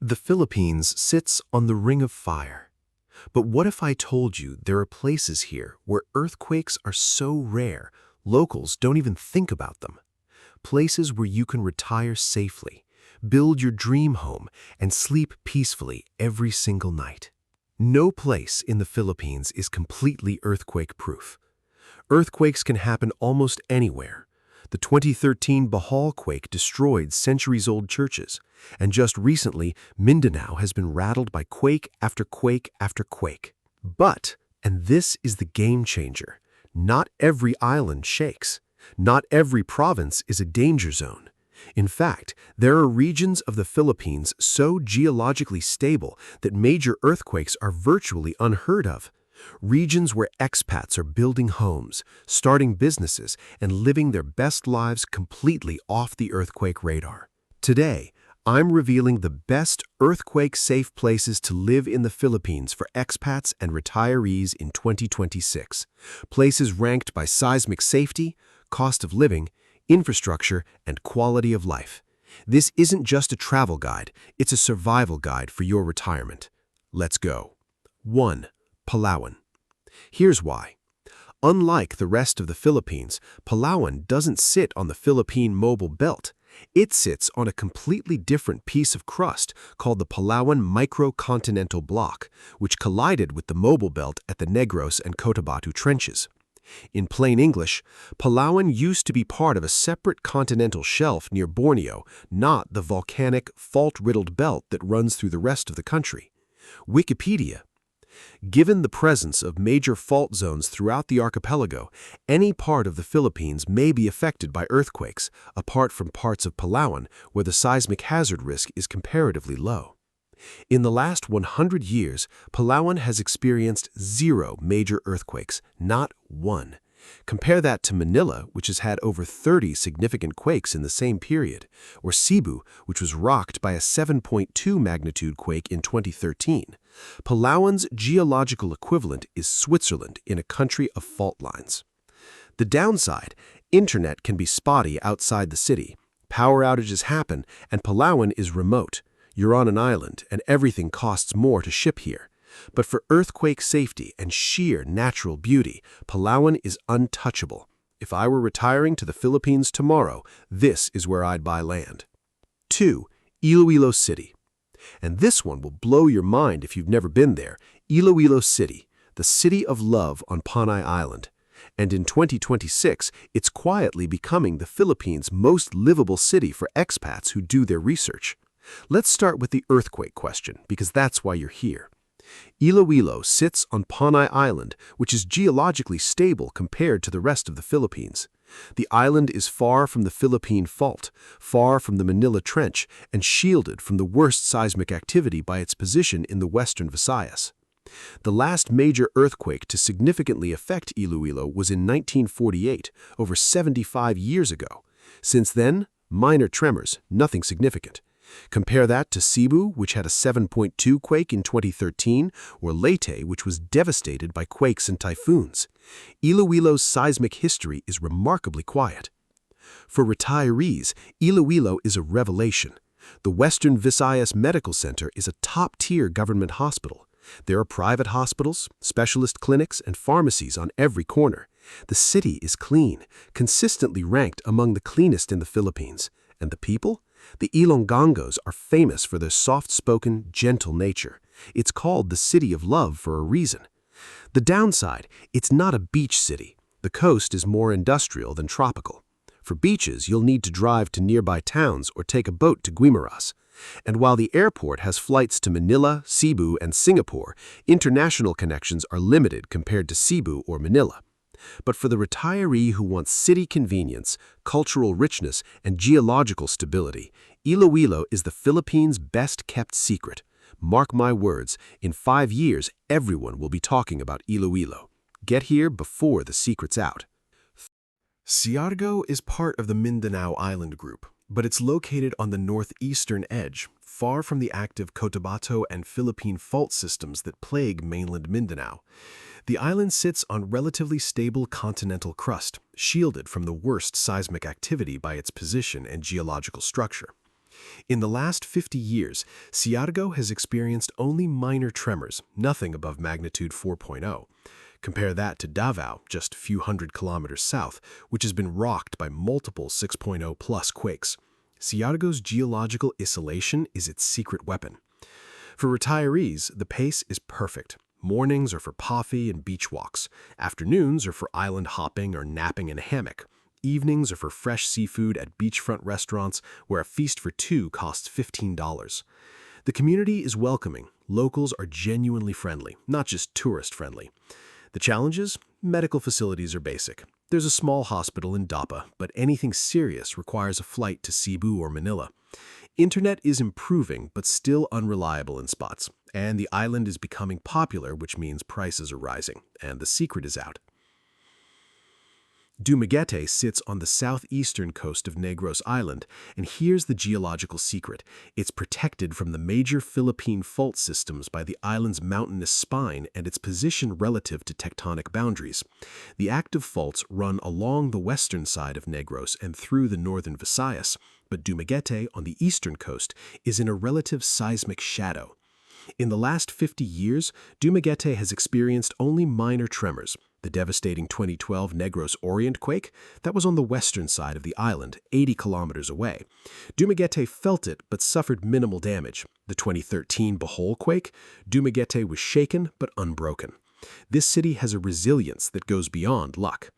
The Philippines sits on the Ring of Fire. But what if I told you there are places here where earthquakes are so rare, locals don't even think about them? Places where you can retire safely, build your dream home, and sleep peacefully every single night. No place in the Philippines is completely earthquake-proof. Earthquakes can happen almost anywhere. The 2013 Bohol quake destroyed centuries-old churches, and just recently, Mindanao has been rattled by quake after quake after quake. But, and this is the game changer, not every island shakes. Not every province is a danger zone. In fact, there are regions of the Philippines so geologically stable that major earthquakes are virtually unheard of. Regions where expats are building homes, starting businesses, and living their best lives completely off the earthquake radar. Today, I'm revealing the best earthquake-safe places to live in the Philippines for expats and retirees in 2026. Places ranked by seismic safety, cost of living, infrastructure, and quality of life. This isn't just a travel guide, it's a survival guide for your retirement. Let's go. 1. Palawan. Here's why. Unlike the rest of the Philippines, Palawan doesn't sit on the Philippine Mobile Belt. It sits on a completely different piece of crust called the Palawan Microcontinental Block, which collided with the Mobile Belt at the Negros and Cotabato trenches. In plain English, Palawan used to be part of a separate continental shelf near Borneo, not the volcanic, fault-riddled belt that runs through the rest of the country. Wikipedia. Given the presence of major fault zones throughout the archipelago, any part of the Philippines may be affected by earthquakes, apart from parts of Palawan where the seismic hazard risk is comparatively low. In the last 100 years, Palawan has experienced 0 major earthquakes, not one. Compare that to Manila, which has had over 30 significant quakes in the same period, or Cebu, which was rocked by a 7.2 magnitude quake in 2013. Palawan's geological equivalent is Switzerland in a country of fault lines. The downside, internet can be spotty outside the city. Power outages happen, and Palawan is remote. You're on an island, and everything costs more to ship here. But for earthquake safety and sheer natural beauty, Palawan is untouchable. If I were retiring to the Philippines tomorrow, this is where I'd buy land. 2. Iloilo City. And this one will blow your mind if you've never been there. Iloilo City, the city of love on Panay Island. And in 2026, it's quietly becoming the Philippines' most livable city for expats who do their research. Let's start with the earthquake question, because that's why you're here. Iloilo sits on Panay Island, which is geologically stable compared to the rest of the Philippines. The island is far from the Philippine Fault, far from the Manila Trench, and shielded from the worst seismic activity by its position in the western Visayas. The last major earthquake to significantly affect Iloilo was in 1948, over 75 years ago. Since then, minor tremors, nothing significant. Compare that to Cebu, which had a 7.2 quake in 2013, or Leyte, which was devastated by quakes and typhoons. Iloilo's seismic history is remarkably quiet. For retirees, Iloilo is a revelation. The Western Visayas Medical Center is a top-tier government hospital. There are private hospitals, specialist clinics, and pharmacies on every corner. The city is clean, consistently ranked among the cleanest in the Philippines. And the people? The Ilonggongos are famous for their soft-spoken, gentle nature. It's called the City of Love for a reason. The downside, it's not a beach city. The coast is more industrial than tropical. For beaches, you'll need to drive to nearby towns or take a boat to Guimaras. And while the airport has flights to Manila, Cebu, and Singapore, international connections are limited compared to Cebu or Manila. But for the retiree who wants city convenience, cultural richness, and geological stability, Iloilo is the Philippines' best-kept secret. Mark my words, in 5 years, everyone will be talking about Iloilo. Get here before the secret's out. Siargao is part of the Mindanao Island group, but it's located on the northeastern edge, far from the active Cotabato and Philippine fault systems that plague mainland Mindanao. The island sits on relatively stable continental crust, shielded from the worst seismic activity by its position and geological structure. In the last 50 years, Ciargo has experienced only minor tremors, nothing above magnitude 4.0. Compare that to Davao, just a few hundred kilometers south, which has been rocked by multiple 6.0 plus quakes. Ciargo's geological isolation is its secret weapon. For retirees, the pace is perfect. Mornings are for coffee and beach walks. Afternoons are for island hopping or napping in a hammock. Evenings are for fresh seafood at beachfront restaurants where a feast for two costs $15. The community is welcoming. Locals are genuinely friendly, not just tourist-friendly. The challenges? Medical facilities are basic. There's a small hospital in Dapa, but anything serious requires a flight to Cebu or Manila. Internet is improving, but still unreliable in spots. And the island is becoming popular, which means prices are rising. And the secret is out. Dumaguete sits on the southeastern coast of Negros Island, and here's the geological secret. It's protected from the major Philippine fault systems by the island's mountainous spine and its position relative to tectonic boundaries. The active faults run along the western side of Negros and through the northern Visayas, but Dumaguete on the eastern coast is in a relative seismic shadow. In the last 50 years, Dumaguete has experienced only minor tremors. The devastating 2012 Negros Orient quake, that was on the western side of the island, 80 kilometers away. Dumaguete felt it but suffered minimal damage. The 2013 Bohol quake, Dumaguete was shaken but unbroken. This city has a resilience that goes beyond luck.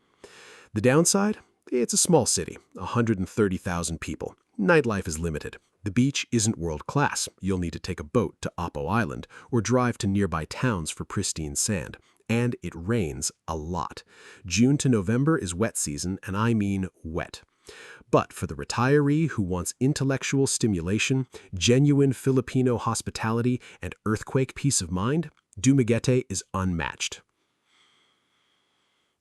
The downside? It's a small city, 130,000 people. Nightlife is limited. The beach isn't world-class. You'll need to take a boat to Apo Island or drive to nearby towns for pristine sand. And it rains a lot. June to November is wet season, and I mean wet. But for the retiree who wants intellectual stimulation, genuine Filipino hospitality, and earthquake peace of mind, Dumaguete is unmatched.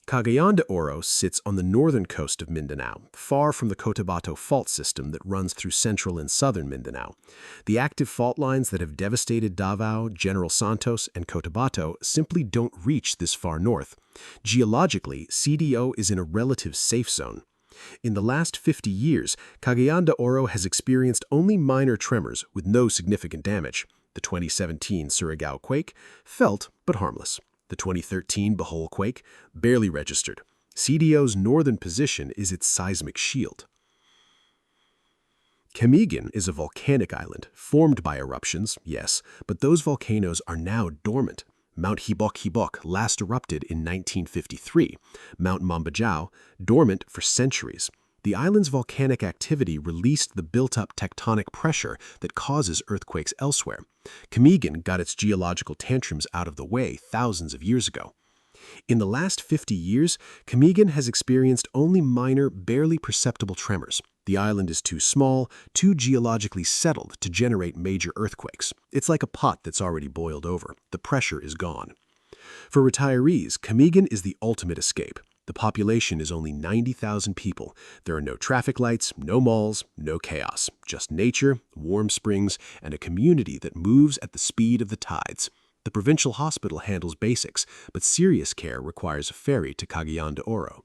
Cagayan de Oro sits on the northern coast of Mindanao, far from the Cotabato fault system that runs through central and southern Mindanao. The active fault lines that have devastated Davao, General Santos, and Cotabato simply don't reach this far north. Geologically, CDO is in a relative safe zone. In the last 50 years, Cagayan de Oro has experienced only minor tremors with no significant damage. The 2017 Surigao quake felt but harmless. The 2013 Bohol quake barely registered. CDO's northern position is its seismic shield. Camiguin is a volcanic island, formed by eruptions, yes, but those volcanoes are now dormant. Mount Hibok last erupted in 1953. Mount Mambajao, dormant for centuries. The island's volcanic activity released the built-up tectonic pressure that causes earthquakes elsewhere. Camiguin got its geological tantrums out of the way thousands of years ago. In the last 50 years, Camiguin has experienced only minor, barely perceptible tremors. The island is too small, too geologically settled to generate major earthquakes. It's like a pot that's already boiled over. The pressure is gone. For retirees, Camiguin is the ultimate escape. The population is only 90,000 people. There are no traffic lights, no malls, no chaos. Just nature, warm springs, and a community that moves at the speed of the tides. The provincial hospital handles basics, but serious care requires a ferry to Cagayan de Oro.